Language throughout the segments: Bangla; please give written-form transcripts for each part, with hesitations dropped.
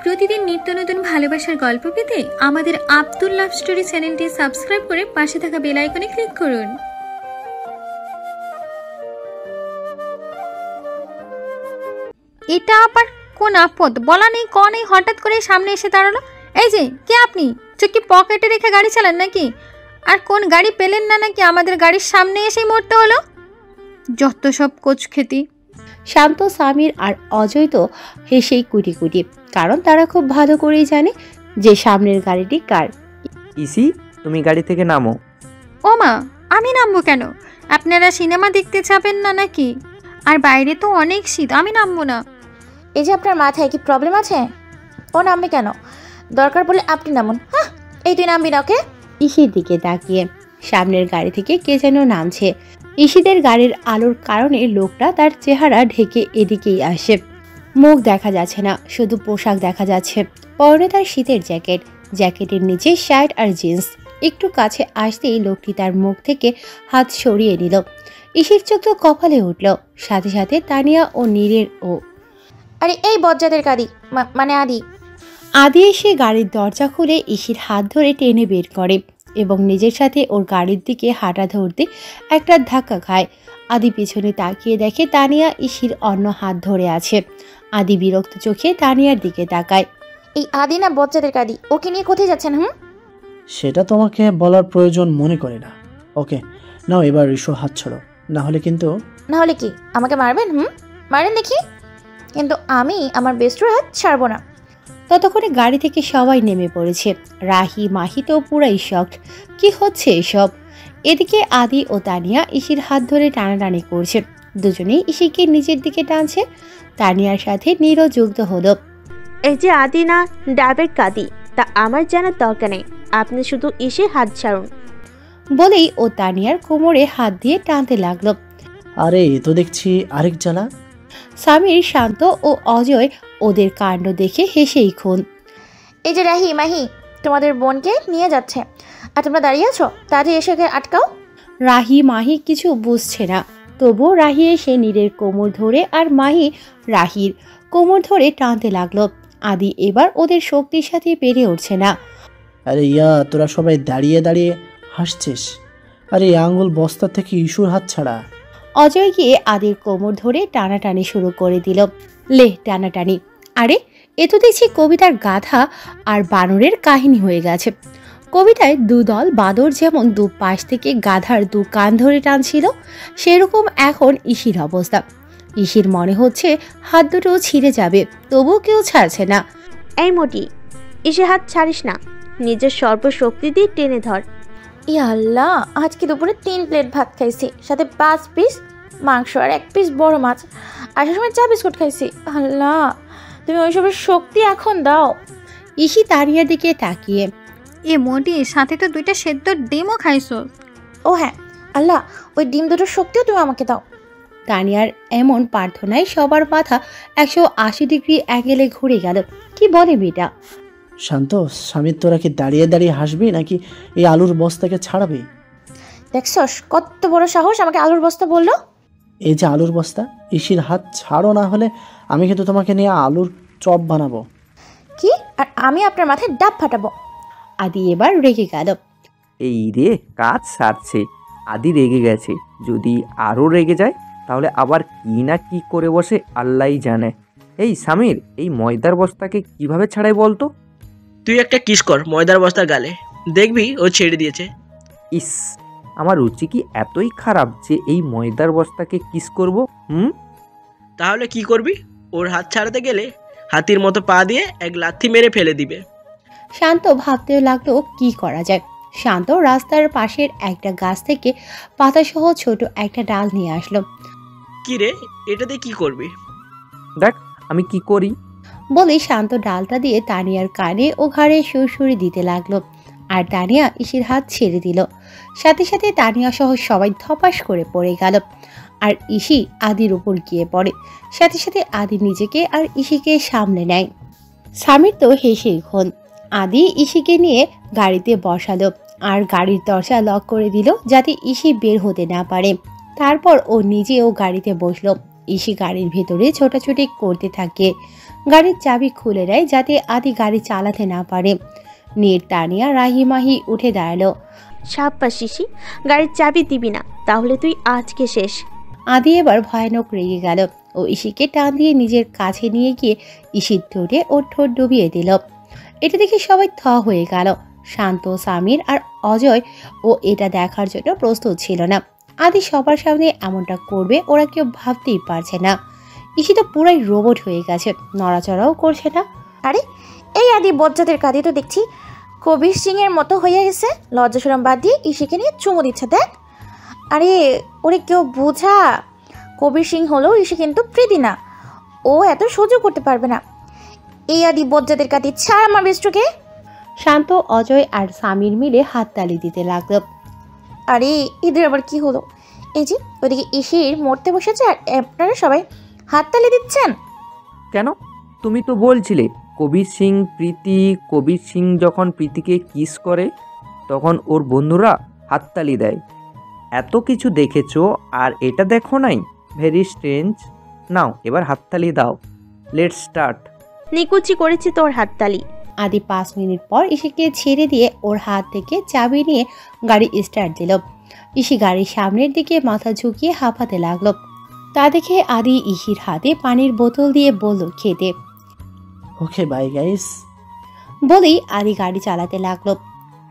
প্রতিদিন নিত্য নতুন ভালোবাসার গল্প পেতে আমাদের আব্দুল লাভ স্টোরি চ্যানেলটি সাবস্ক্রাইব করে পাশে থাকা বেল আইকনে ক্লিক করুন। এটা আবার কোন আপদ? বলা নেই ক নেই, হঠাৎ করে সামনে এসে দাঁড়ালো। এই যে কে আপনি? চোখে পকেটে রেখে গাড়ি চালান নাকি? আর কোন গাড়ি পেলেন না নাকি আমাদের গাড়ির সামনে এসেই মরতে হলো? যত সব কোচ খেতি। শান্ত, সামির আর অজয় তো হেসেই কুটি কুটি, কারণ তারা খুব ভালো করেই জানে যে সামনের গাড়িটি কার। ইসি, তুমি গাড়ি থেকে নামো। ও মা, আমি নামবো কেন? আপনারা সিনেমা দেখতে যাবেন না নাকি? আর বাইরে তো অনেক শীত, আমি নামবো না। এই যে আপনার মাথায় কি প্রবলেম আছে? ও নামবে কেন? দরকার পড়লে আপনি নামুন। হ্যাঁ, এই তুই নামবি না? ওকে। ইসির দিকে তাকিয়ে সামনের গাড়ি থেকে কে যেন নামছে। ইসিদের গাড়ির আলোর কারণে লোকটা তার চেহারা ঢেকে এদিকেই আসে। মুখ দেখা যাচ্ছে না, শুধু পোশাক দেখা যাচ্ছে। পরনে তার শীতের জ্যাকেট, জ্যাকেটের নিচে শার্ট আর জিন্স। একটু কাছে আসতেই লোকটি তার মুখ থেকে হাত সরিয়ে নিল। ইসির চোখ তো কপালে উঠল, সাথে সাথে তানিয়া ও নীরের ও। আরে এই বজ্জাতের কাদি, মানে আদি। আদি এসে গাড়ির দরজা খুলে ইসির হাত ধরে টেনে বের করে এবং নিজের সাথে ওর গাড়ির দিকে হাঁটা ধরতে একটা ধাক্কা খায়। আদি পিছনে তাকিয়ে দেখে তানিয়া ইসির অন্য হাত ধরে আছে। আদি বিরক্ত চোখে তানিয়ার দিকে তাকায়। এই আদি না বজ্জাতের কাদি, ওকে নিয়ে কোথায় যাচ্ছেন? সেটা তোমাকে বলার প্রয়োজন মনে করি না। ওকে নাও, এবার রিশো হাত ছাড়ো, না হলে কিন্তু। না হলে কি আমাকে মারবেন? মারেন দেখি। কিন্তু আমি আমার বেস্টর হাত ছাড়বো না। ততক্ষণে গাড়ি থেকে সবাই নেমে পড়েছে। রাহি, মাহি তো পুরাই শকড, কি হচ্ছে এসব? এদিকে আদি ও তানিয়া ইসির হাত ধরে টানাটানি করছে। দুজনেই ইসিকে নিজের দিকে টানছে। তানিয়ার সাথে নীরও যুক্ত হলো। এই যে আদি না ডাবের কাদি, তা আমার জানার দরকার নেই, আপনি শুধু এসে হাত ছাড়ুন। বলেই ও তানিয়ার কোমরে হাত দিয়ে টানতে লাগলো। আরে এ তো দেখছি আরেক জ্বালা। সামির, শান্ত ও অজয় ওদের কাণ্ড দেখে হেসেই খুন। এই যে রাহি, মাহি তোমাদের বোনকে নিয়ে যাচ্ছে, আর তোমরা দাঁড়িয়ে আছো, তাড়াতাড়ি এসে ওকে আটকাও। রাহি, মাহি কিছু বুঝছে না, তবুও রাহি এসে নীরের কোমর ধরে আর মাহি রাহির কোমর ধরে টানতে লাগলো। আদি এবার ওদের শক্তির সাথে পেরে উঠছে না। আরে ইয়া, তোরা সবাই দাঁড়িয়ে দাঁড়িয়ে হাসছিস। আরে আঙ্গুল বস্তা থেকে ইস্যুর হাত ছাড়া। অজয় গিয়ে আদির কোমর ধরে টানাটানি শুরু করে দিল। লে টানাটানি। আরে এ তো দেখছি কবিতার গাথা আর বানরের কাহিনী হয়ে গেছে। কবিতায় দুদল বাদর যেমন দু পাশ থেকে গাধার দু কান ধরে টানছিল, সেরকম এখন ইসির অবস্থা। ইসির মনে হচ্ছে হাত দুটো ছিঁড়ে যাবে, তবুও কেউ ছাড়ছে না। এই মোটি, এসে হাত ছাড়িস না, নিজের সর্বশক্তি দিয়ে টেনে ধর। ই আল্লাহ, আজকে দুপুরে 3 প্লেট ভাত খাইছি, সাথে 5 পিস মাংস আর 1 পিস বড় মাছ, আসার সময় 4 বিস্কুট খাইছি। আল্লাহ, তুমি ওইসবের শক্তি এখন দাও। ইসি তানিয়ার দিকে তাকিয়ে, এ মোটি, সাথে তো 2টা সেদ্ধ ডিমও খাইছো। ও হ্যাঁ, আল্লাহ ওই ডিম দুটোর শক্তিও তুমি আমাকে দাও। তানিয়ার এমন প্রার্থনায় সবার মাথা 180 ডিগ্রি অ্যাঙ্গেলে ঘুরে গেল। কি বলে মেয়েটা? শান্ত, স্বামীর তোরা কি দাঁড়িয়ে দাঁড়িয়ে হাসবি নাকি এই আলুর বস্তাকে ছাড়াবি? দেখছস কত বড় সাহস, আমাকে আলুর বস্তা বললো। এই যে আলুর বস্তা, ইসির হাত ছাড়ো, না হলে আমি কিন্তু তোমাকে নিয়ে আলুর চপ বানাবো। কি? আর আমি আপনার মাথায় ডাব ফাটাবো। আদি এবার রেগে গেল। এই রে, কাজ সারছে। আদি রেগে গেছে, যদি আরও রেগে যায় তাহলে আবার কি না কি করে বসে আল্লাহই জানে। এই সামির, এই ময়দার বস্তাকে কিভাবে ছাড়াই বলতো? তুই একটা কিস কর ময়দার বস্তার গালে, দেখবি ও ছেড়ে দিয়েছে। ইস, আমার রুচি কি এতই খারাপ যে এই ময়দার বস্তাকে কিস করব? তাহলে কি করবি? ওর হাত ছাড়াতে গেলে হাতির মতো পা দিয়ে এক লাথি মেরে ফেলে দিবে। শান্ত ভাবতে লাগলো কি করা যায়। শান্ত রাস্তার পাশের একটা গাছ থেকে পাতাসহ ছোট একটা ডাল নিয়ে আসলো। কি রে, এটাতে কি করবি? দেখ আমি কি করি। বলে শান্ত ডালটা দিয়ে তানিয়ার কানে ও ঘাড়ে সুরসুরি দিতে লাগলো। আর তানিয়া ইসির হাত ছেড়ে দিল। সাথে সাথে তানিয়া সহ সবাই ধপাস করে পড়ে গেল। আর ইসি আদির উপর গিয়ে পড়ে। সাথে সাথে আদি নিজেকে আর ইসিকে সামলে নেয়। সামির তো হেসেই খুন। আদি ইসিকে নিয়ে গাড়িতে বসালো আর গাড়ির দরজা লক করে দিল যাতে ইসি বের হতে না পারে। তারপর ও নিজেও গাড়িতে বসলো। ইসি গাড়ির ভেতরে ছোটাছুটি করতে থাকে। গাড়ির চাবি খুলে দেয় যাতে আদি গাড়ি চালাতে না পারে। নীর, তানিয়া, রাহিমাহি উঠে দাঁড়ালো। সাব্বাস শিশি, গাড়ির চাবি দিবি না, তাহলে তুই আজকে শেষ। আদি এবার ভয়ানক রেগে গেল ও ইসিকে টান দিয়ে নিজের কাছে নিয়ে গিয়ে ইসির ঠোঁটে ওর ঠোঁট ডুবিয়ে দিল। এটা দেখে সবাই থ হয়ে গেল। শান্ত, সামির আর অজয় ও এটা দেখার জন্য প্রস্তুত ছিল না। আদি সবার সামনে এমনটা করবে ওরা কেউ ভাবতেই পারছে না। ইসি তো পুরাই রোবট হয়ে গেছে, নড়াচড়াও করছে না। আরে এই আদি বজ্জাতের কাঁদি তো দেখছি কবির সিং এর মতো হয়ে গেছে। লজ্জা শরম বাদ দিয়ে ইসিকে নিয়ে চুমু দিচ্ছে, দেখ। আরে ওরে কেউ বোঝা, কবির সিং হলো ইসি কিন্তু প্রীতি না, ও এত সহ্য করতে পারবে না। এই আদি বজ্জাতের কাঁদি ছাড় আমার বেস্টকে। শান্ত, অজয় আর সামির মিলে হাততালি দিতে লাগলো। আরে এদের আবার কি হলো? এই যে ওদিকে ইসির মরতে বসেছে আর আপনারা সবাই হাততালি দিচ্ছেন কেন? তুমি তো বলছিলে কবির সিং প্রীতি, কবির সিং যখন প্রীতিকে কিস করে তখন ওর বন্ধুরা হাততালি দেয়। এত কিছু দেখেছো আর এটা দেখো নাই? Very strange. নাও এবার হাততালি দাও, লেটস স্টার্ট। নিকুচি করেছি তোর হাততালি। আদি 5 মিনিট পর ইসিকে ছেড়ে দিয়ে ওর হাত থেকে চাবি নিয়ে গাড়ি স্টার্ট দিল। ইসি গাড়ির সামনের দিকে মাথা ঝুঁকিয়ে হাঁপাতে লাগলো। তা দেখে আদি ইসির হাতে পানির বোতল দিয়ে বলল খেতে। Okay bye guys. বলেই আদি গাড়ি চালাতে লাগলো।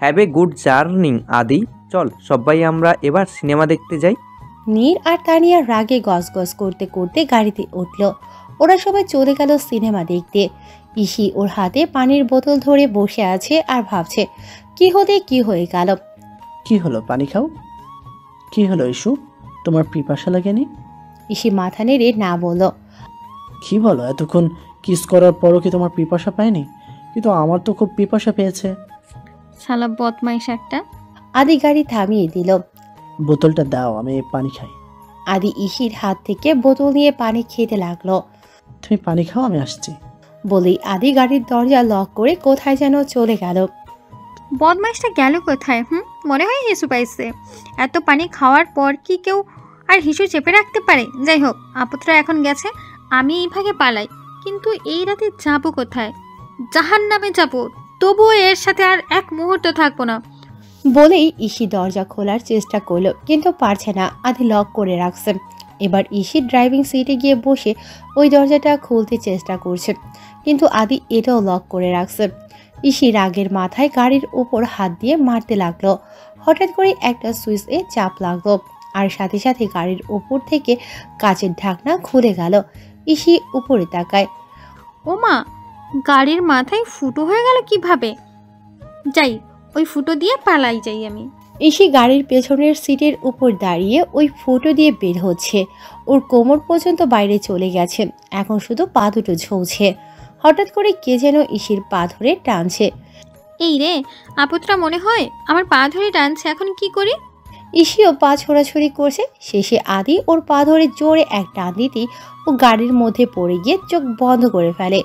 হ্যাভ এ গুড জার্নি আদি। চল সবাই আমরা এবার সিনেমা দেখতে যাই। নীর আর তানিয়া রাগে গসগস করতে করতে গাড়িতে উঠল। ওরা সবাই চলে গেল সিনেমা দেখতে। ইসি ওর হাতে পানির বোতল ধরে বসে আছে আর ভাবছে কি হতে কি হয়ে গেল। কি হলো, পানি খাও? কি হলো ইস্যু, তোমার পিপাসা লাগেনি? ইসি মাথা নেড়ে না বলল। কি বলো, এতক্ষণ কিস করার পরও কি তোমার পিপাসা পায়নি? কিন্তু আমার তো খুব পিপাসা পেয়েছে। শালা বদমাইশ একটা। আদি গাড়ি থামিয়ে দিল। বোতলটা দাও, আমি পানি খাই। আদি ইসির হাত থেকে বোতল নিয়ে পানি খেতে লাগলো। তুমি পানি খাও, আমি আসছি। বলেই আদি গাড়ির দরজা লক করে কোথায় যেন চলে গেল। বদমাইশটা গেল কোথায়? মনে হয় হিসু পাইছে। এত পানি খাওয়ার পর কি কেউ আর হিসু চেপে রাখতে পারে? যাই হোক, আপুত্রা এখন গেছে, আমি এই ভাগে পালাই। কিন্তু এই রাতে যাবো কোথায়? জাহান্নামে যাবো, তবুও এর সাথে আর এক মুহূর্ত থাকবো না। বলেই ইসি দরজা খোলার চেষ্টা করলো, কিন্তু পারছে না, আদি লক করে রাখছে। এবার ইসি ড্রাইভিং সিটে গিয়ে বসে ওই দরজাটা খুলতে চেষ্টা করছে, কিন্তু আদি এটাও লক করে রাখছে। ইসি রাগের মাথায় গাড়ির উপর হাত দিয়ে মারতে লাগলো। হঠাৎ করে একটা সুইচে চাপ লাগলো আর সাথে সাথে গাড়ির উপর থেকে কাচের ঢাকনা খুলে গেল। ইসি উপরে তাকায়। ওমা, গাড়ির মাথায় ফুটো হয়ে গেল কিভাবে? যাই, ওই ফুটো দিয়ে পালাই যাই আমি। ইসি গাড়ির পেছনের সিটের উপর দাঁড়িয়ে ওই ফুটো দিয়ে বের হচ্ছে। ওর কোমর পর্যন্ত বাইরে চলে গেছে, এখন শুধু পা দুটো ঝুলছে। হঠাৎ করে কে যেন ইসির পা ধরে টানছে। এই রে, আপুত্রা মনে হয় আমার পা ধরে টানছে, এখন কি করি? ইসিও পা ছোড়াছড়ি করছে। শেষে আদি ওর পা ধরে জোরে এক টান দিতেই ও গাড়ির মধ্যে পড়ে গিয়ে চোখ বন্ধ করে ফেলে।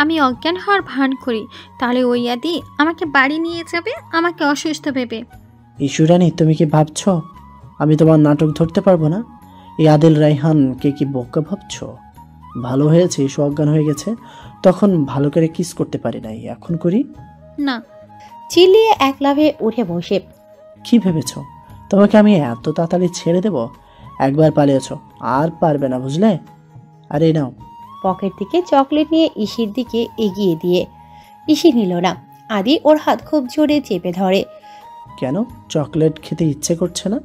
আমি অজ্ঞান হওয়ার ভান করি, তাহলে ওই আদি আমাকে বাড়ি নিয়ে যাবে, আমাকে অসুস্থ ভেবে। ইস্যুরানি, তুমি কি ভাবছো আমি তোমার নাটক ধরতে পারবো না? এই আদিল রায়হানকে কি বোকা ভাবছো? ভালো হয়েছে ইস্যু অজ্ঞান হয়ে গেছে, তখন ভালো করে কিস করতে পারি নাই, এখন করি না। চিল্লিয়ে এক লাফে উঠে বসে। কি ভেবেছো তোমাকে আমি এত তাড়াতাড়ি ছেড়ে দেব? একবার পালিয়েছো, আর পারবে না, বুঝলে? আরে নাও। পকেট থেকে চকলেট নিয়ে ইসির দিকে এগিয়ে দিয়ে ইসি নিল না। আদি ওর হাত খুব জোরে চেপে ধরে। কেন, চকলেট খেতে ইচ্ছে করছে না?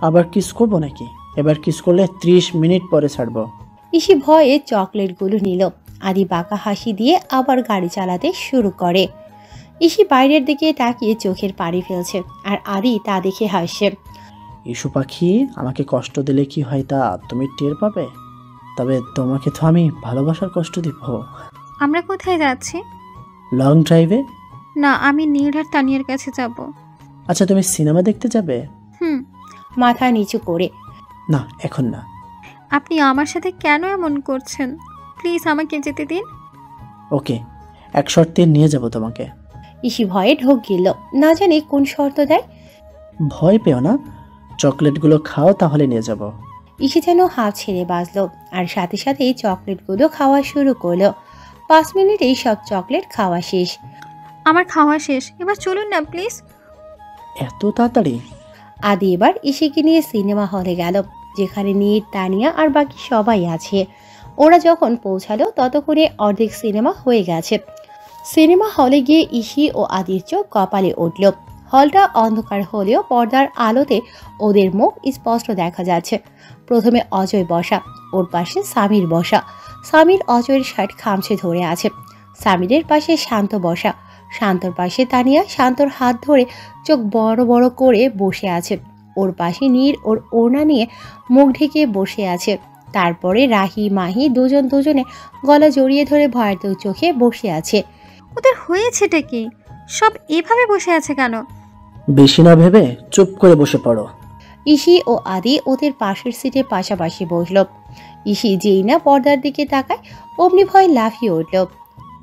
আবার কিস করবো নাকি? এবার কিস করলে 30 মিনিট পরে ছাড়বো। ইসি ভয়ে চকলেটগুলো নিল। আদি বাঁকা হাসি দিয়ে আবার গাড়ি চালাতে শুরু করে। ইসি বাইরের দিকে তাকিয়ে চোখের পানি ফেলছে আর আদি তা দেখে হাসছে। ইস্যু পাখি, আমাকে কষ্ট দিলে কি হয় তা তুমি টের পাবে, তবে তোমাকে তো আমি ভালোবাসার কষ্ট দিব। আমরা কোথায় যাচ্ছি? লং ড্রাইভে। না, আমি নীল আর তানিয়ার কাছে যাব। আচ্ছা, তুমি সিনেমা দেখতে যাবে? মাথা নিচু করে। না, এখন না। আপনি আমার সাথে কেন এমন করছেন? প্লিজ আমাকে যেতে দিন। ওকে, এক শর্তে নিয়ে যাব তোমাকে। ইসি ভয়ে ঢোক গেল, না জানে কোন শর্ত দেয়। ভয় পেও না, চকলেটগুলো খাও, তাহলে নিয়ে যাব। ইসি যেন হাত ছেড়ে বাঁচলো আর সাথে সাথে চকলেটগুলো খাওয়া শুরু করলো। 5 মিনিটেই সব চকলেট খাওয়া শেষ। আমার খাওয়া শেষ, এবার চলুন না প্লিজ। এত তাড়াতাড়ি? আদি এবার ইশিকে নিয়ে সিনেমা হলে গেল, যেখানে নীর, তানিয়া আর বাকি সবাই আছে। ওরা যখন পৌঁছালো ততক্ষণে অর্ধেক সিনেমা হয়ে গেছে। সিনেমা হলে গিয়ে ইশি ও আদির চোখ কপালে উঠল। হলটা অন্ধকার হলেও পর্দার আলোতে ওদের মুখ স্পষ্ট দেখা যাচ্ছে। প্রথমে অজয় বসা, ওর পাশে সামির বসা। সামির অজয়ের শার্ট খামচে ধরে আছে। সামিরের পাশে শান্ত বসা, শান্তর পাশে তানিয়া শান্তর হাত ধরে চোখ বড় বড় করে বসে আছে। ওর পাশে নীর ওর ওড়না নিয়ে মুখ ঢেকে বসে আছে। তারপরে রাহি, মাহি দুজনে গলা জড়িয়ে ধরে ভয়ার্ত চোখে বসে আছে। ওদের হয়েছেটা কি? সব এভাবে বসে আছে কেন? বেশি না ভেবে চুপ করে বসে পড়ো। ইশি ও আদি ওদের পাশের সিটে পাশাপাশি বসল। ইশি যেই না পর্দার দিকে তাকায় অমনি ভয় লাফিয়ে উঠল।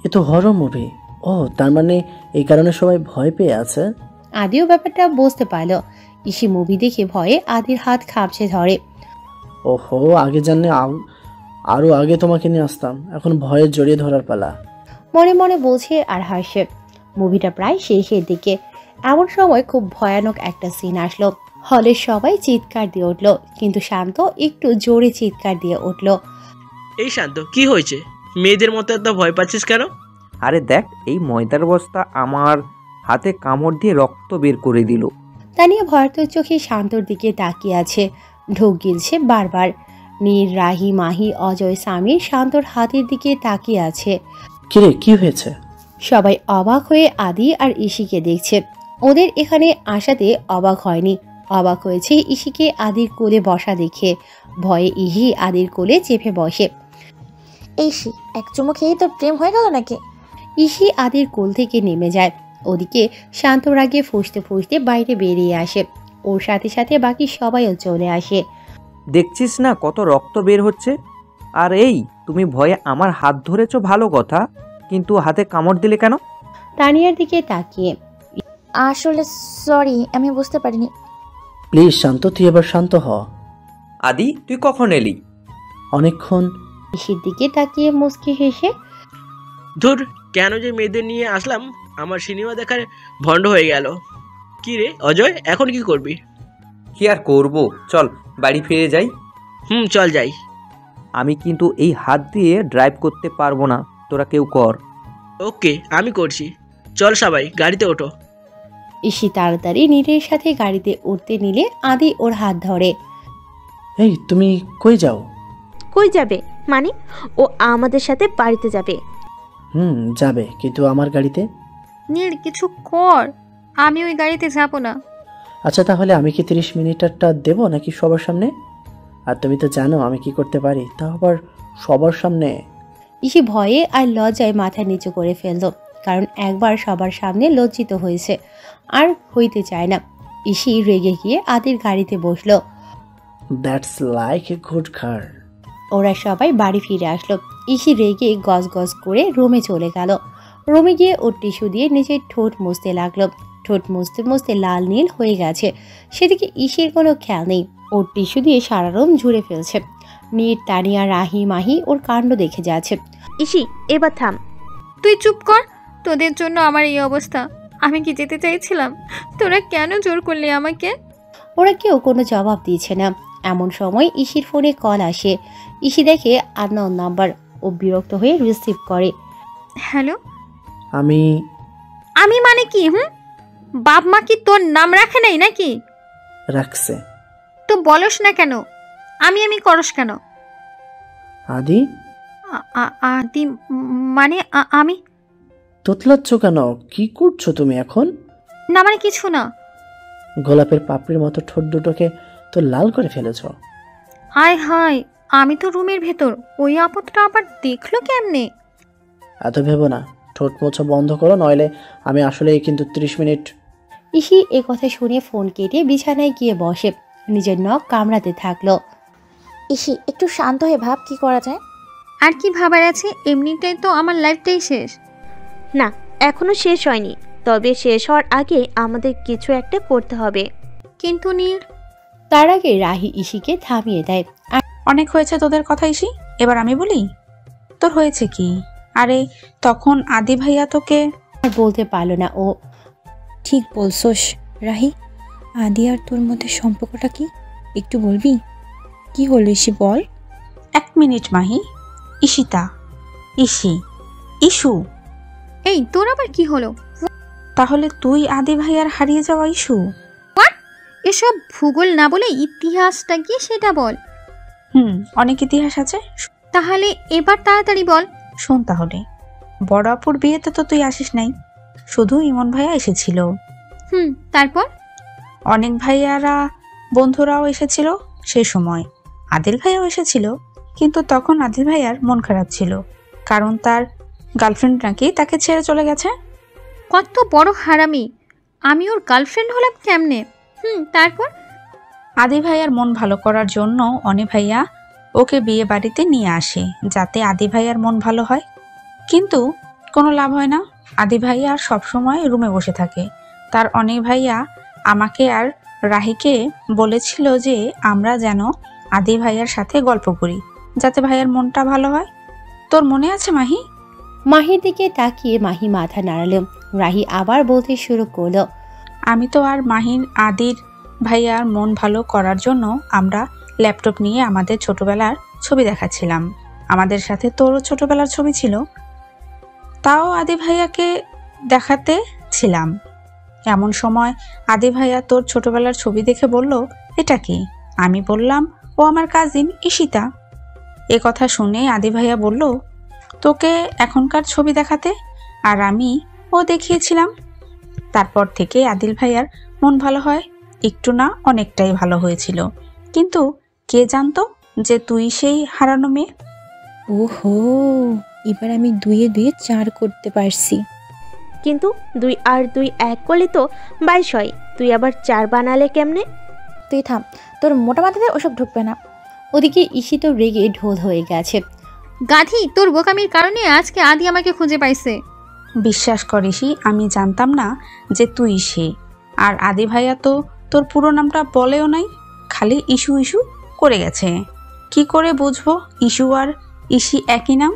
এ তো হরর মুভি। ও, তার মানে এই কারণে সবাই ভয় পেয়ে আছে। আদিও ব্যাপারটা বুঝতে পারল। ইশি মুভি দেখে ভয়ে আদির হাত খামছে ধরে। ওহো, আগে জানলে আরো আগে তোমাকে নিয়ে আসতাম। এখন ভয়ে জড়িয়ে ধরার পালা। মনে মনে বলছে আর হাসে। মুভিটা প্রায় শেষের দিকে। এমন সময় খুব ভয়ানক একটা সিন আসলো। হলের সবাই চিৎকার দিয়ে উঠল, কিন্তু শান্ত একটু জোরে চিৎকার দিয়ে উঠল। এই শান্ত, কি হয়েছে? মেয়েদের মতো এত ভয় পাচ্ছিস কেন? আরে দেখ, এই ময়দার বস্তা আমার হাতে কামড় দিয়ে রক্ত বের করে দিল। তানিয়া ভয়ার্ত চোখে শান্তর দিকে তাকিয়ে আছে, ঢোক গিলছে বারবার। নীর, রাহি, মাহি, অজয়, সামির শান্তর হাতের দিকে তাকিয়ে আছে। কিরে, কি হয়েছে? সবাই অবাক হয়ে আদি আর ইশিকে দেখছে। ওদের এখানে আসাতে অবাক হয়নি, অবাক হয়েছে ইশিকে আদির কোলে বসা দেখে। ভয়ে ইহি আদির কোলে চেপে বসে। ইসি, এক চুমু খেয়েই তোর প্রেম হয়ে গেল নাকি? ইশি আদির কোল থেকে নেমে যায়। ওদিকে শান্ত রাগে ফুঁসতে ফুঁসতে বাইরে বেরিয়ে আসে। ওর সাথে সাথে বাকি সবাইও চলে আসে। দেখছিস না কত রক্ত বের হচ্ছে? আর এই, তুমি ভয়ে আমার হাত ধরেছো ভালো কথা, কিন্তু হাতে কামড় দিলে কেন? তানিয়ার দিকে তাকিয়ে, আসলে সরি, আমি বুঝতে পারিনি। প্লিজ শান্ত, তুই এবার শান্ত হ। আদি, তুই কখন এলি? অনেকক্ষণ। ইশির দিকে তাকিয়ে মুচকি হেসে, ধুর, কেন যে মেয়েদের নিয়ে আসলাম, আমার সিনেমা দেখার ভণ্ড হয়ে গেল। কি রে অজয়, এখন কি করবি? কি আর করবো, চল বাড়ি ফিরে যাই। চল যাই। আমি কিন্তু এই হাত দিয়ে ড্রাইভ করতে পারবো না, তোরা কেউ কর। ওকে, আমি করছি। চল সবাই গাড়িতে ওঠো। ইশি তাড়াতাড়ি নীরের সাথে গাড়িতে উঠতে নিলে আদি ওর হাত ধরে। এই, তুমি কই যাও? কই যাবে মানে? ও আমাদের সাথে বাড়িতে যাবে। যাবে, কিন্তু আমার গাড়িতে। নীল, কিছু কর, আমি ওই গাড়িতে যাব না। আচ্ছা, তাহলে আমি কি 30 মিনিটারটা দেবো নাকি সবার সামনে? আর তুমি তো জানো আমি কি করতে পারি, তা আবার সবার সামনে। ইশি ভয়ে আর লজ্জায় মাথা নিচু করে ফেলল, কারণ একবার সবার সামনে লজ্জিত হয়েছে, আর হইতে চায় না। ইশি রেগে গিয়ে আদির গাড়িতে বসলো। That's like a good girl. ওরা সবাই বাড়ি ফিরে আসলো। ইশি রেগে গজ গজ করে রুমে চলে গেল। রুমে গিয়ে ওর টিস্যু দিয়ে নিজের ঠোঁট মুছতে লাগলো। ঠোঁট মুছতে মুছতে লাল নীল হয়ে গেছে। সেদিকে ইশির কোনো খেয়াল নেই, ওর টিস্যু দিয়ে সারা রুম ঝুড়ে ফেলছে। নীর, তানিয়া, রাহি, মাহি ওর কাণ্ড দেখে যাচ্ছে। ইসি, এবার থাম। তুই চুপ কর, তোদের জন্য আমার এই অবস্থা। আমি কি যেতে চাইছিলাম? তোরা কেন জোর করলি আমাকে? ওরা কেউ কোনো জবাব দিচ্ছে না। এমন সময় ইশির ফোনে কল আসে। ইশি দেখে আননোন নাম্বার। ও বিরক্ত হয়ে রিসিভ করে। হ্যালো, আমি মানে কি? বাপ মা কি তোর নাম রাখে নাই নাকি? রাখছে। তো বলস না কেন? আমি করস কেন? আদি, আদি মানে আমি? তোতলাচ্ছ কেন? কি করছো তুমি এখন? না মানে কিছু না। গোলাপের পাপড়ির মতো ঠোঁট দুটোকে তো লাল করে ফেলেছ। আয় হায়, আমি তো রুমের ভেতর, ওই আপদটা আবার দেখলো কেমনে? এত ভেবো না, ঠোঁট মোছা বন্ধ করো, নইলে আমি আসলে কিন্তু 30 মিনিট। ইশি এ কথা শুনে ফোন কেটে বিছানায় গিয়ে বসে, নিজের নখ কামড়াতে থাকলো। ইসি, একটু শান্ত হয়ে ভাব কি করা যায়। আর কি ভাবার আছে? এমনিটাই তো আমার লাইফটাই শেষ। না, এখনো শেষ হয়নি, তবে শেষ হওয়ার আগে আমাদের কিছু একটা করতে হবে। কিন্তু নীর। তার আগে রাহি ইশিকে থামিয়ে দেয়। অনেক হয়েছে তোদের কথা ইসি, এবার আমি বলি। তোর হয়েছে কি? আরে তখন আদি ভাইয়া তোকে আর বলতে পারলো না ও। ঠিক বলছোস রাহি, আদি আর তোর মধ্যে সম্পর্কটা কি একটু বলবি? কি হলো ইসি বল। 1 minute Mahi. Ishita, EC, issue. এই তোর আবার কি হলো? তাহলে তুই আদি ভাইয়ার হারিয়ে যাওয়া ইস্যু? এসব ভূগোল না বলে ইতিহাসটা কি সেটা বল। অনেক ইতিহাস আছে। তাহলে এবার তাড়াতাড়ি বল। শোন তাহলে, বড় আপুর বিয়েতে তো তুই আসিস নাই, শুধু ইমন ভাইয়া এসেছিল। তারপর অনেক ভাইয়ারা বন্ধুরাও এসেছিল। সে সময় আদিল ভাইয়াও এসেছিল, কিন্তু তখন আদিল ভাইয়ার মন খারাপ ছিল, কারণ তার গার্লফ্রেন্ড নাকি তাকে ছেড়ে চলে গেছে। কত বড় হারামি! আমি ওর গার্লফ্রেন্ড হলাম কেমনে? তারপর আদি ভাইয়ার মন ভালো করার জন্য অনি ভাইয়া ওকে বিয়ে বাড়িতে নিয়ে আসে, যাতে আদি ভাইয়ার মন ভালো হয়। কিন্তু কোনো লাভ হয় না। আদি ভাইয়া সবসময় রুমে বসে থাকে। তার অনেক ভাইয়া আমাকে আর রাহিকে বলেছিল যে আমরা যেন আদি ভাইয়ার সাথে গল্প করি, যাতে ভাইয়ার মনটা ভালো হয়। তোর মনে আছে মাহি? মাহির দিকে তাকিয়ে মাহি মাথা নাড়ালো। রাহি আবার বলতে শুরু করলো, আমি তো আর মাহির আদির ভাইয়ার মন ভালো করার জন্য আমরা ল্যাপটপ নিয়ে আমাদের ছোটবেলার ছবি দেখাচ্ছিলাম। আমাদের সাথে তোরও ছোটবেলার ছবি ছিল, তাও আদি ভাইয়াকে দেখাতে ছিলাম। এমন সময় আদি ভাইয়া তোর ছোটবেলার ছবি দেখে বলল, এটা কি? আমি বললাম, ও আমার কাজিন ঈশিতা। এ কথা শুনে আদি ভাইয়া বলল, তোকে এখনকার ছবি দেখাতে, আর আমি ও দেখিয়েছিলাম। তারপর থেকে আদিল ভাইয়ার মন ভালো হয়, একটু না অনেকটাই ভালো হয়েছিল। কিন্তু কে জানতো যে তুই সেই হারানো মেয়ে? ওহো, এবার আমি 2 এ 2 4 করতে পারছি। কিন্তু 2 আর 2 1 করলে তো 22 হয়, তুই আবার 4 বানালে কেমনে? তুই থাম, তোর মোটা মাথাতে ওসব ঢুকবে না। ওদিকে ইসি তো রেগে ঢোল হয়ে গেছে। গাধি, তোর বোকামির কারণে আজকে আদি আমাকে খুঁজে পাইছে। বিশ্বাস করিসই, আমি জানতাম না যে তুই সে। আর আদি ভাইয়া তো তোর পুরো নামটা বলেও নাই, খালি ইস্যু ইস্যু করে গেছে। কি করে বুঝবো ইস্যু আর ইসি একই নাম?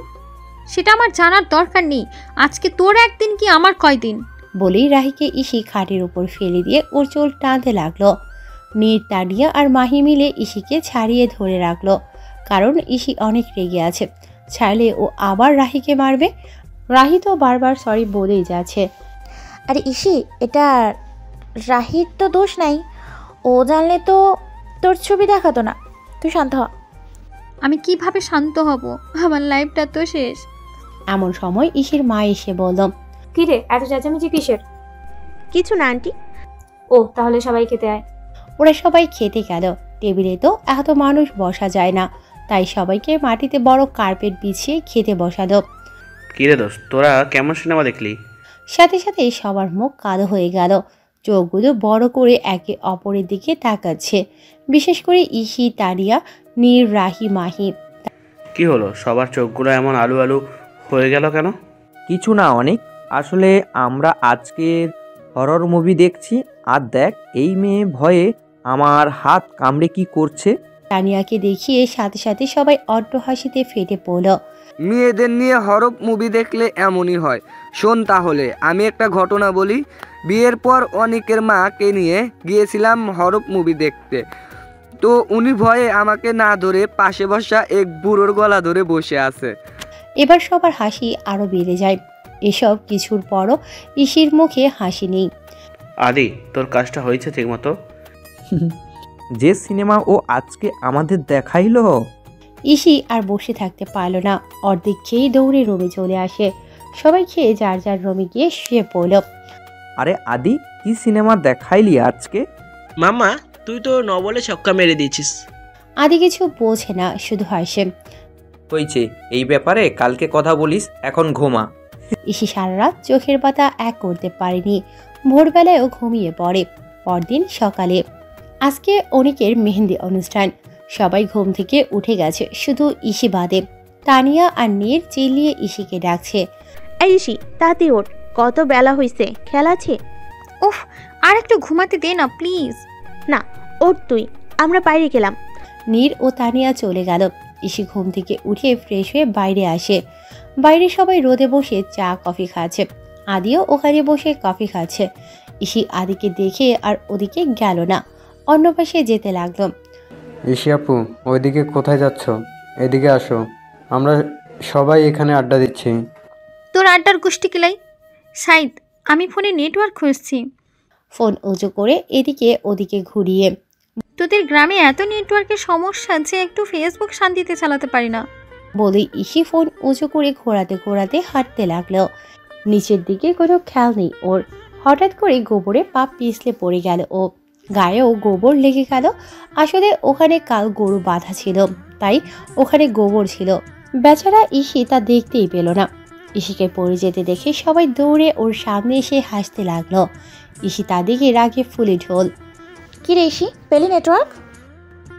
সেটা আমার জানার দরকার নেই। আজকে তোর একদিন কি আমার কয়দিন? বলেই রাহিকে ইসি খাটের উপর ফেলে দিয়ে ওর চুল টানতে লাগলো। নীর, তানিয়া আর মাহি মিলে ইসিকে ছাড়িয়ে ধরে রাখলো, কারণ ইসি অনেক রেগে আছে। ছাড়লে ও আবার রাহিকে মারবে। রাহি তো বারবার সরি বলেই যাচ্ছে। আরে ইসি, এটা রাহির তো দোষ নাই, ও জানলে তো তোর ছবি দেখাতো না। তুই শান্ত হ। আমি কিভাবে শান্ত হব? আমার লাইফটা তো শেষ। এমন সময় ইসির মা এসে বলল, কি রে, এত চেঁচামেচি কিসের? কিছু না আন্টি। ও তাহলে সবাই খেতে আয়। ওরা সবাই খেতে গেল। টেবিলে তো এত মানুষ বসা যায় না, তাই সবাইকে মাটিতে বড় কার্পেট বিছিয়ে খেতে বসালো। কিরে দোস্ত, তোরা কেমন সিনেমা দেখলি? সাথে সাথে সবার মুখ কালো হয়ে গেল, চোখগুলো বড় করে একে অপরের দিকে তাকাচ্ছে। বিশেষ করে ইসি, তানিয়া, নীর, রাহি, মাহি। কি হলো, সবার চোখগুলো এমন আলু আলু হয়ে গেল কেন? কিছু না অনেক, আসলে আমরা আজকের হরর মুভি দেখছি। আর দেখ, এই মেয়ে ভয়ে আমার হাত কামড়ে কি করছে। তানিয়াকে দেখিয়ে সাথে সাথে সবাই অট্ট হাসিতে ফেটে পড়ল। মেয়েদের নিয়ে হরর মুভি দেখলে এমনই হয়। শোন তাহলে, আমি একটা ঘটনা বলি। বিয়ের পর অনেকের মাকে নিয়ে গিয়েছিলাম হরর মুভি দেখতে। তো উনি ভয়ে আমাকে না ধরে পাশে বসা এক বুড়োর গলা ধরে বসে আছে। এবার সবার হাসি আরো বেড়ে যায়। এসব কিছুর পরও ইসির মুখে হাসি নেই। আদি, তোর কাজটা হয়েছে ঠিক মতো? যে সিনেমা ও আজকে আমাদের দেখাইলো। ইসি আর বসে থাকতে পারল না, অর্ধেক খেয়ে দৌড়ে রুমে চলে আসে। সবাই খেয়ে যার যার রুমে গিয়ে শুয়ে পড়ল। আরে আদি, কি সিনেমা দেখাইলি আজকে? মাম্মা, তুই তো বলে ছক্কা মেরে দিয়েছিস। আদি কিছু বোঝে না, শুধু হাসে। হয়েছে, এই ব্যাপারে কালকে কথা বলিস, এখন ঘুমা। ইসি সারা রাত চোখের পাতা এক করতে পারেনি, ভোরবেলায়ও ঘুমিয়ে পড়ে। পরদিন সকালে আজকে অনিকের মেহেন্দি অনুষ্ঠান। সবাই ঘুম থেকে উঠে গেছে, শুধু ইসি বাদে। তানিয়া আর নীর চিল্লিয়ে ইসিকে ডাকছে, এই ইসি, তাড়াতাড়ি ওঠ, কত বেলা হয়েছে, খেলা আছে। উফ, আর একটু ঘুমাতে দে না প্লিজ। না, ওঠ তুই, আমরা বাইরে গেলাম। নীর ও তানিয়া চলে গেল। ইসি ঘুম থেকে উঠে ফ্রেশ হয়ে বাইরে আসে। বাইরে সবাই রোদে বসে চা কফি খাচ্ছে, আদিও ওখানে বসে কফি খাচ্ছে। ইসি আদিকে দেখে আর ওদিকে গেল না, অন্য পাশে যেতে লাগলো। ইসি আপু, ওইদিকে কোথায় যাচ্ছ? এদিকে আসো, আমরা সবাই এখানে আড্ডা দিচ্ছি। তোর আড্ডার গোষ্ঠী কিলাই। সাইদ, আমি ফোনে নেটওয়ার্ক খুঁজছি। ফোন উঁচু করে এদিকে ওদিকে ঘুরিয়ে। তোদের গ্রামে এত নেটওয়ার্কের সমস্যা যে একটু ফেসবুক শান্তিতে চালাতে পারি না। বলেই ইসি ফোন উঁচু করে ঘোরাতে ঘোরাতে হাঁটতে লাগলো। নিচের দিকে কোনো খেয়াল নেই ওর। হঠাৎ করে গোবরে পা পিছলে পড়ে গেল ও, গায়েও গোবর লেগে গেল। আসলে ওখানে কাল গরু বাঁধা ছিল, তাই ওখানে গোবর ছিল। বেচারা ইসি তা দেখতেই পেল না। ইসিকে পড়ে যেতে দেখে সবাই দৌড়ে ওর সামনে এসে হাসতে লাগলো। ইসি তাদেরকে রাগে ফুলে ঢোল। কি রে ইসি, পেলি নেটওয়ার্ক?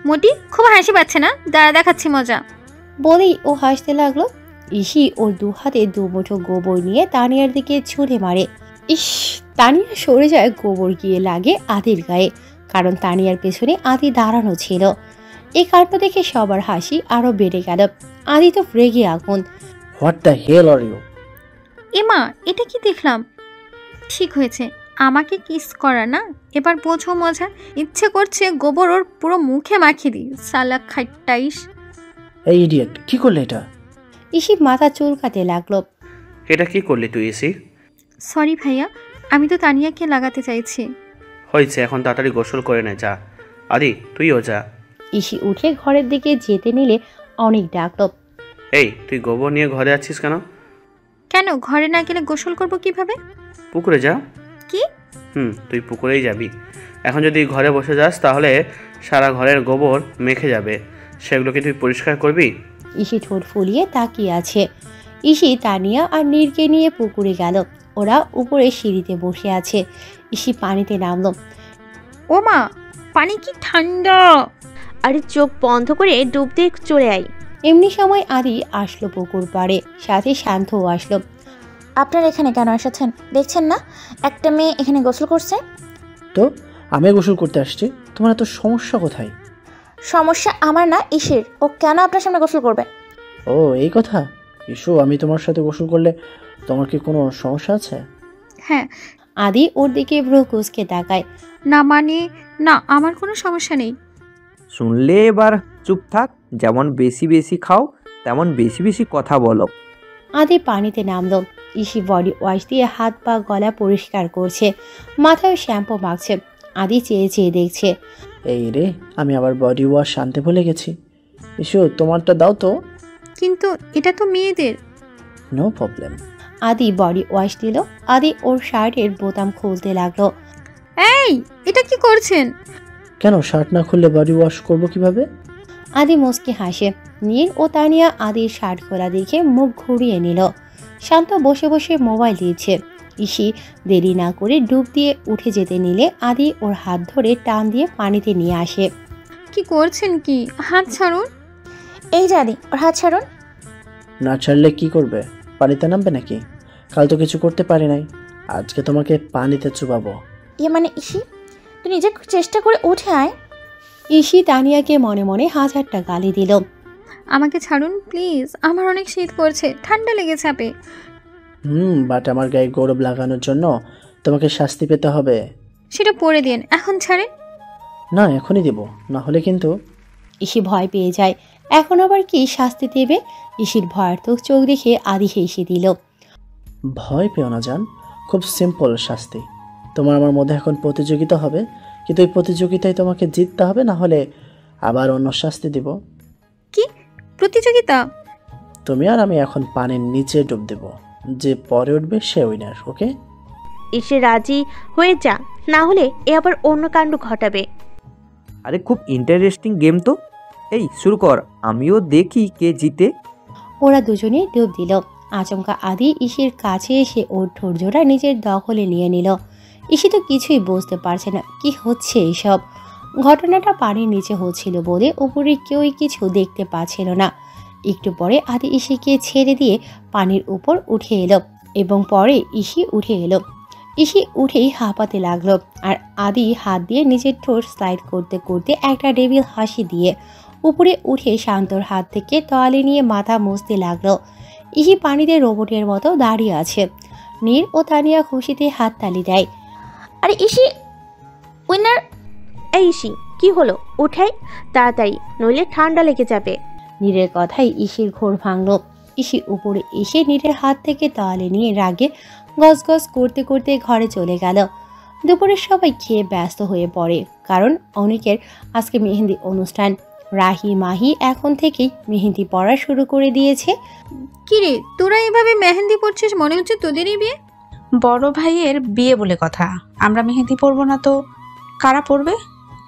মোটি খুব হাসি পাচ্ছে না, দাঁড়া দেখাচ্ছি মজা। বলেই ও হাসতে লাগলো। ইসি ওর দু হাতে দু মুঠো গোবর নিয়ে তানিয়ার দিকে ছুঁড়ে মারে। ইস, তানিয়া সরে যায়, গোবর গিয়ে লাগে আদির গায়ে, কারণ তানিয়ার পেছনে আদি দাঁড়ানো ছিল। এই কাণ্ড দেখে সবার হাসি আরো বেড়ে গেল। আদি তো রেগে আগুন। What the hell are you? এমা, এটা কি দেখলাম? ঠিক হয়েছে, আমাকে কিস করা না, এবার বোঝো মজা। ইচ্ছে করছে গোবর ওর পুরো মুখে মাখিয়ে দিই, সালা খাইটাইস। এই ইডিয়েট, কি করলে এটা? ইসি মাথা চুলকাতে লাগলো। এটা কি করলি তুই ইসি? সরি ভাইয়া, আমি তো তানিয়াকে লাগাতে চাইছি। হয়েছে, এখন তাড়াতাড়ি গোসল করে নে, যা। আদি, তুইও যা। ইসি উঠে ঘরের দিকে যেতে নিলে অনেক ডাকলো। এই, তুই গোবর নিয়ে ঘরে আছিস কেন? কেন, ঘরে না গেলে গোসল করব কিভাবে? পুকুরে যা। কি? তুই পুকুরেই যাবি। এখন যদি ঘরে বসে যাস তাহলে সারা ঘরের গোবর মেখে যাবে, সেগুলোকে তুই পরিষ্কার করবি? ইসি ঠোঁট ফুলিয়ে তাকিয়ে আছে। ইসি তানিয়া আর নীরকে নিয়ে পুকুরে গেল। ওরা উপরে সিঁড়িতে বসে আছে। ইসি পানিতে নামলো। ও মা, পানি কি ঠান্ডা! আরে চোখ বন্ধ করে ডুব দিয়ে চলে আয়। এমনি সময় আদি আসলো পুকুর পাড়ে, সাথে শান্তও আসলো। আপনারা এখানে কেন এসেছেন? দেখছেন না একটা মেয়ে এখানে গোসল করছে? তো আমি গোসল করতে আসছি, তোমার এত সমস্যা কোথায়? সমস্যা আমার না, ইসির। ও কেন আপনার সামনে গোসল করবে? ও এই কথা। ইস্যু, আমি তোমার সাথে গোসল করলে তোমার কি কোনো সমস্যা আছে? হ্যাঁ। আদি ওর দিকে ভ্রু কুঁচকে তাকায়। না মানে না, আমার কোনো সমস্যা নেই। শুনলে এবার চুপ থাক, যেমন বেশি বেশি খাও তেমন বেশি বেশি কথা বলো। আদি পানিতে নামলো। ইসি বডি ওয়াশ দিয়ে হাত পা গলা পরিষ্কার করছে, মাথায় শ্যাম্পু মাখছে। আদি চেয়ে চেয়ে দেখছে। এই রে, আমি আবার বডি ওয়াশ আনতে ভুলে গেছি। ইস্যু, তোমারটা দাও তো। কিন্তু এটা তো মেয়েদের। No problem. Adi body wash দিল। আদি ওর শার্টের বোতাম খুলতে লাগলো। এই, এটা কি করছেন? কেন, শার্ট না খুললে বডি ওয়াশ করবো কিভাবে? আদি মুচকি হাসে। নীর ও তানিয়া আদির শার্ট খোলা দেখে মুখ ঘুরিয়ে নিল। শান্ত বসে বসে মোবাইল দিয়েছে। ইসি দেরি না করে ডুব দিয়ে উঠে যেতে নিলে আদি ওর হাত ধরে টান দিয়ে পানিতে নিয়ে আসে। কি করছেন কি? হাত ছাড়ুন। এই যে আদি, ওর হাত ছাড়ুন। না ছাড়লে কি করবে? পানিতে নামবে নাকি? কাল তো কিছু করতে পারি নাই, আজকে তোমাকে পানিতে চুবাবো। মানে ইসি, তুই নিজে চেষ্টা করে উঠে আয়। ইসি তানিয়াকে মনে মনে হাজারটা গালি দিল। আমাকে ছাড়ুন প্লিজ, আমার অনেক শীত করছে, ঠান্ডা লেগে যাবে। বাট আমার গায়ে গৌরব লাগানোর জন্য তোমাকে শাস্তি পেতে হবে। সেটা পরে দিন, এখন ছাড়েন। না, এখনই দেব, না হলে কিন্তু। ইসি ভয় পেয়ে যায়। এখন আবার কি শাস্তি দেবে? ইসির ভয়ার্থক চোখ দেখে আদি হেসে দিল। ভয় পেও না জান, খুব সিম্পল শাস্তি। তোমার আমার মধ্যে এখন প্রতিযোগিতা হবে, কিন্তু এই প্রতিযোগিতায় তোমাকে জিততে হবে, না হলে আবার অন্য শাস্তি দিব। কি প্রতিযোগিতা? তুমি আর আমি এখন পানির নিচে ডুব দেব, যে পরে উঠবে সে উইনার। ওকে? এসে রাজি হয়ে যা, না হলে এ আবার অন্য কাণ্ড ঘটাবে। আরে খুব ইন্টারেস্টিং গেম তো। এই শুরু কর, আমিও দেখি কে জিতে। ওরা দুজনেই ডুব দিল। আচমকা আদি ইসির কাছে এসে ওর ঠোঁটজোড়া নিজের দখলে নিয়ে নিল। ইসি তো কিছুই বুঝতে পারছে না কি হচ্ছে এইসব। ঘটনাটা পানির নিচে হচ্ছিল বলে উপরে কেউই কিছু দেখতে পাচ্ছিল না। একটু পরে আদি ইসিকে ছেড়ে দিয়ে পানির উপর উঠে এলো এবং পরে ইসি উঠে এলো। ইসি উঠেই হাঁপাতে লাগলো আর আদি হাত দিয়ে নিজের ঠোঁট স্লাইড করতে করতে একটা ডেভিল হাসি দিয়ে উপরে উঠে শান্তর হাত থেকে তোয়ালে নিয়ে মাথা মুছতে লাগলো। ইসি পানিতে রোবটের মতো দাঁড়িয়ে আছে। নীর ও তানিয়া খুশিতে হাততালি দেয়। আরে ইসি উইনার। এই ইসি কি হলো, উঠাই তাড়াতাড়ি, নইলে ঠান্ডা লেগে যাবে। নীরের কথাই ইসির ঘোর ভাঙল। ইসি উপরে এসে নীরের হাত থেকে তালে নিয়ে রাগে গজগজ করতে করতে ঘরে চলে গেল। দুপুরে সবাই খেয়ে ব্যস্ত হয়ে পড়ে, কারণ অনেকের আজকে মেহেন্দি অনুষ্ঠান। রাহি মাহি এখন থেকেই মেহেন্দি পড়া শুরু করে দিয়েছে। কিরে তোরা এভাবে মেহেন্দি পড়ছিস, মনে হচ্ছে তোদেরই বিয়ে? বড় ভাইয়ের বিয়ে বলে কথা, আমরা মেহেন্দি পরবো না তো কারা পরবে?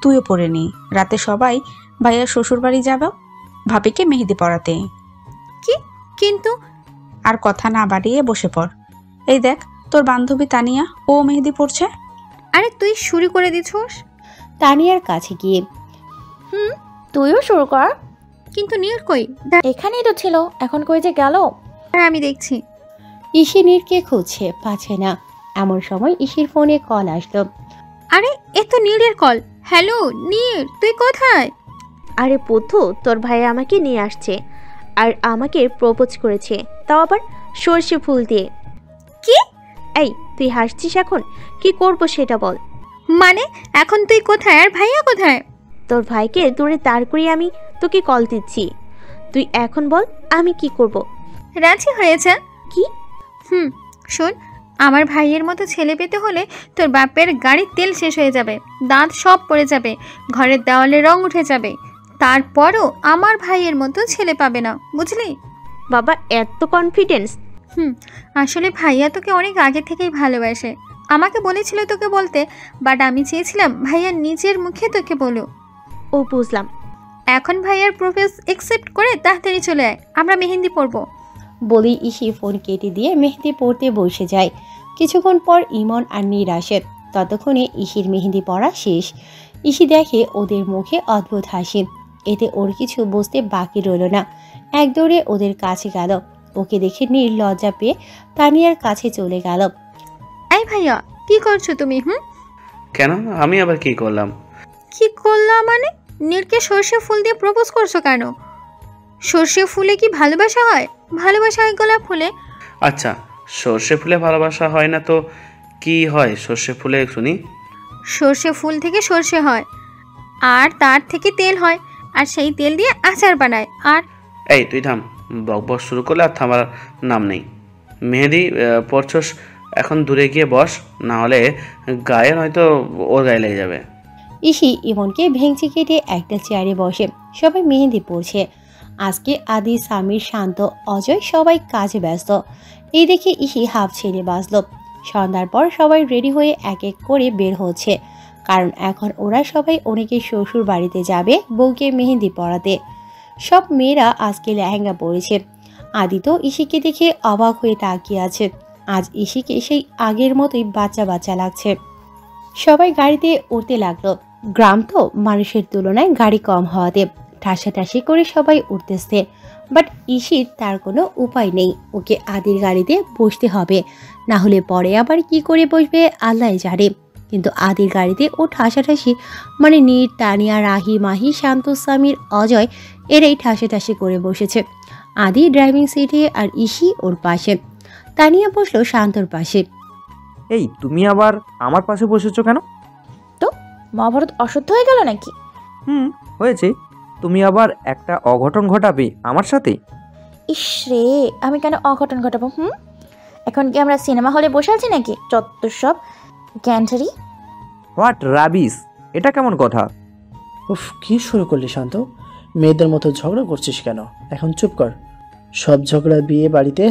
তুইও পরে নি। রাতে সবাই ভাইয়ার শ্বশুর বাড়ি যাব ভাবিকে মেহেন্দি পরাতে। কি কিন্তু? আর কথা না বাড়িয়ে বসে পড়। এই দেখ তোর বান্ধবী তানিয়া, ও মেহেন্দি পড়ছে। আরে তুই শুরু করে দিছস? তানিয়ার কাছে গিয়ে তুইও শুরু কর। কিন্তু নীর কই? এখানেই তো ছিল, এখন কই যে গেল? আমি দেখছি। ইসি নীরকে খুঁজছে, পাচ্ছে না। এমন সময় ইসির ফোনে কল আসলো। আরে এ তো নীরের কল। হ্যালো নীর, তুই কোথায়? আরে পুতু, তোর ভাই আমাকে নিয়ে আসছে আর আমাকে প্রপোজ করেছে, তাও আবার সর্ষে ফুল দিয়ে। কি? এই তুই হাসছিস এখন? কি করব সেটা বল। মানে এখন তুই কোথায় আর ভাইয়া কোথায়? তোর ভাইকে দূরে দাঁড় করিয়ে আমি তোকে কল দিচ্ছি, তুই এখন বল আমি কি করব। রাজি হয়েছে? কি? শোন, আমার ভাইয়ের মতো ছেলে পেতে হলে তোর বাপের গাড়ির তেল শেষ হয়ে যাবে, দাঁত সব পড়ে যাবে, ঘরের দেওয়ালে রং উঠে যাবে, তারপরও আমার ভাইয়ের মতো ছেলে পাবে না, বুঝলি? বাবা এত কনফিডেন্স? আসলে ভাইয়া তোকে অনেক আগে থেকেই ভালোবাসে। আমাকে বলেছিল তোকে বলতে, বাট আমি চেয়েছিলাম ভাইয়া নিজের মুখে তোকে বলো। ও বুঝলাম। এখন ভাইয়ার প্রপোজ অ্যাকসেপ্ট করে তাড়াতাড়ি চলে আয়, আমরা মেহেন্দি পরবো। বলেই ইসি ফোন কেটে দিয়ে মেহেন্দি পড়তে বসে যায়। কিছুক্ষণ পর ইমন আর নীর আসে। ততক্ষণে ইসির মেহেন্দি পড়া শেষ। ইসি দেখে ওদের মুখে অদ্ভুত হাসি। এতে ওর কিছু বুঝতে বাকি রইল না। এক দৌড়ে ওদের কাছে গেল। ওকে দেখে নীর লজ্জা পেয়ে তানিয়ার কাছে চলে গেল। এই ভাইয়া, কি করছো তুমি? কেন? আমি আবার কি করলাম? কি করলাম মানে? নীরকে সর্ষে ফুল দিয়ে প্রপোজ করছো কেন? সর্ষে ফুলে কি ভালোবাসা হয়? ভালোবাসা হয় গোলাপ ফুলে। আচ্ছা, সর্ষে ফুলে ভালোবাসা হয় না তো কি হয় সর্ষে ফুলে শুনি? সর্ষে ফুল থেকে সর্ষে হয়, আর তার থেকে তেল হয়, আর সেই তেল দিয়ে আচার বানায়। আর এই তুই থাম, বকবক শুরু করলে আর থামার নাম নেই। মেহেদি পড়ছস, এখন দূরে গিয়ে বস, না হলে গায়ে হয়তো ওর গায়ে লেগে যাবে। ইসি ইমনকে ভেঙচি কেটে একটা চেয়ারে বসে। সবাই মেহেন্দি পড়ছে। আজকে আদি, সামির, শান্ত, অজয় সবাই কাজে ব্যস্ত। এই দেখে ইসি হাফ ছেড়ে বাঁচল। সন্ধ্যার পর সবাই রেডি হয়ে এক এক করে বের হচ্ছে, কারণ এখন ওরা সবাই অনেকে শ্বশুর বাড়িতে যাবে বউকে মেহেন্দি পরাতে। সব মেয়েরা আজকে লেহেঙ্গা পরেছে। আদি তো ইসিকে দেখে অবাক হয়ে তাকিয়ে আছে। আজ ইসিকে সেই আগের মতোই বাচ্চা বাচ্চা লাগছে। সবাই গাড়িতে উঠতে লাগলো। গ্রাম তো, মানুষের তুলনায় গাড়ি কম হওয়াতে ঠাসাঠাসি করে সবাই উঠতেছে। বাট ইসির তার কোনো উপায় নেই, ওকে আদির গাড়িতে বসতে হবে, না হলে পরে আবার কি করে বসবে আল্লাহ জানে। কিন্তু আদির গাড়িতে ও ঠাসাঠাসি, মানে নীর, তানিয়া, রাহি, মাহি, শান্ত, সামির, অজয় এরাই ঠাসাঠাসি করে বসেছে। আদি ড্রাইভিং সিটে আর ইসি ওর পাশে। তানিয়া বসলো শান্তর পাশে। এই তুমি আবার আমার পাশে বসেছো কেন? তো মহাভারত অশুদ্ধ হয়ে গেল নাকি? হয়েছে। তুমি আবার একটা অঘটন ঘটাবে আমার সাথে? ইস রে, আমি কেন অঘটন ঘটাবো? এখন কি আমরা সিনেমা হলে বসে আছি নাকি? যত সব গ্যান্টারি। হোয়াট রাবিস, এটা কেমন কথা? উফ, কি শুরু করলি শান্ত? মেয়েদের মতো ঝগড়া করছিস কেন? এখন চুপ কর। সব ঝগড়া বিয়ে বাড়িতে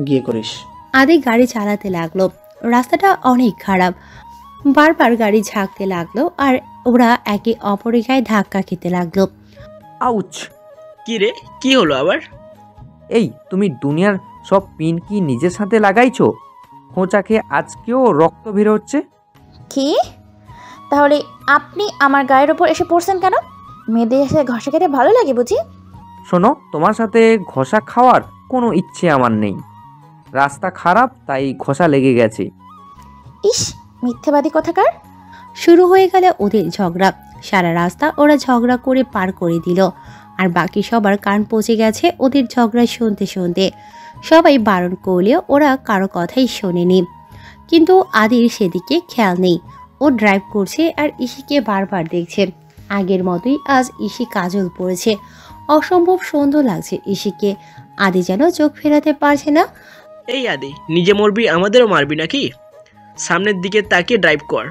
গিয়ে করিস। আদি গাড়ি চালাতে লাগলো। রাস্তাটা অনেক খারাপ। বারবার গাড়ি ঝাঁকতে লাগলো আর ওরা একে অপরের গায়ে ধাক্কা খেতে লাগলো। আউচ! কি রে, কি হলো আবার? এই তুমি দুনিয়ার সব পিন কি নিজের সাথে লাগাইছো? খোঁচাকে আজকেও রক্ত বের হচ্ছে। কি? তাহলে আপনি আমার গায়ের ওপর এসে পড়ছেন কেন? মেয়েদের এসে ঘষা খেতে ভালো লাগে বুঝি? শোনো, তোমার সাথে ঘষা খাওয়ার কোনো ইচ্ছে আমার নেই। রাস্তা খারাপ তাই ঘষা লেগে গেছে। ইস, মিথ্যেবাদী কথাকার। শুরু হয়ে গেল ওদের ঝগড়া। সারা রাস্তা ওরা ঝগড়া করে পার করে দিল। আর বাকি সবার কান পচে গেছে ওদের ঝগড়া শুনতে শুনতে। সবাই বারণ করলেও ওরা কারো কথাই শোনেনি। কিন্তু আদির সেদিকে খেয়াল নেই। ও ড্রাইভ করছে আর ইশিকে বারবার দেখছে। আগের মতোই আজ ইশি কাজল পড়েছে। অসম্ভব সুন্দর লাগছে ইশিকে। আদি যেন চোখ ফেরাতে পারছে না। এই আদি, নিজে মরবি আমাদেরও মারবি নাকি? সামনের দিকে তাকিয়ে ড্রাইভ কর।